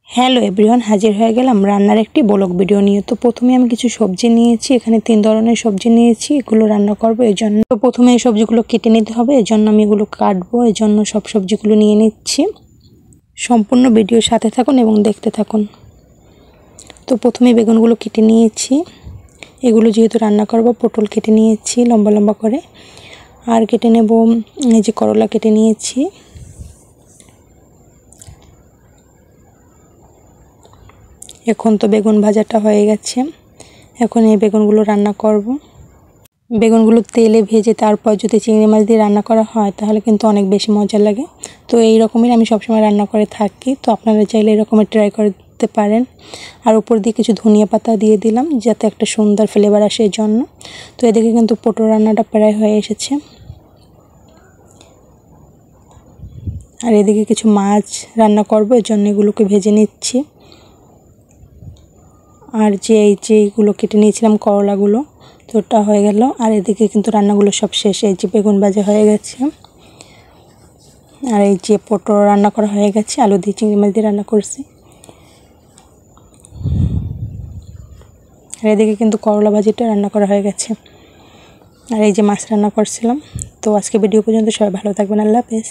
Hello everyone, হাজির হয়ে গেলাম রান্নার একটি ব্লগ ভিডিও নিয়ে। তো প্রথমে আমি কিছু সবজি নিয়েছি, এখানে 3 ধরনের সবজি নিয়েছি, এগুলো রান্না করব। এই জন্য তো প্রথমে এই সবজিগুলো কেটে নিতে হবে, এই জন্য আমি এগুলো কাটবো, এই জন্য সব সবজিগুলো নিয়ে নিচ্ছি। সম্পূর্ণ ভিডিওর সাথে থাকুন এবং দেখতে থাকুন। তো প্রথমে বেগুনগুলো কেটে নিয়েছি, এগুলো যেহেতু রান্না করব। পটল কেটে নিয়েছি লম্বা লম্বা করে, আর কেটে নেব এই যে করলা কেটে নিয়েছি। এখন তো বেগুন ভাজাটা হয়ে গেছে, এখন এই বেগুনগুলো রান্না করব। বেগুনগুলো তেলে ভেজে তারপর যদি চিংড়ি মাছ দিয়ে রান্না করা হয় তাহলে কিন্তু অনেক বেশি মজা লাগে। তো এই রকমই আমি সবসময় রান্না করে থাকি, তো আপনারা চাইলে এরকমের ট্রাই করতে পারেন। আর উপর দিয়ে কিছু ধনিয়া পাতা দিয়ে দিলাম যাতে একটা সুন্দর ফ্লেভার আসে এর জন্য। তো এদিকে কিন্তু পটল রান্নাটা প্রায় হয়ে এসেছে, আর এদিকে কিছু মাছ রান্না করব, এর জন্য এগুলোকে ভেজে নিচ্ছি। আর এইগুলো কেটে নিয়েছিলাম করলাগুলো, তো ওটা হয়ে গেল। আর এদিকে কিন্তু রান্নাগুলো সব শেষ, এই যে বেগুন ভাজা হয়ে গেছে, আর এই যে পটল রান্না করা হয়ে গেছে, আলু দিয়ে চিংড়ি মাছ দিয়ে রান্না করছি। আর এদিকে কিন্তু করলা ভাজিটা রান্না করা হয়ে গেছে, আর এই যে মাছ রান্না করছিলাম। তো আজকে ভিডিও পর্যন্ত, সবাই ভালো থাকবেন, আল্লাহ হাফেজ।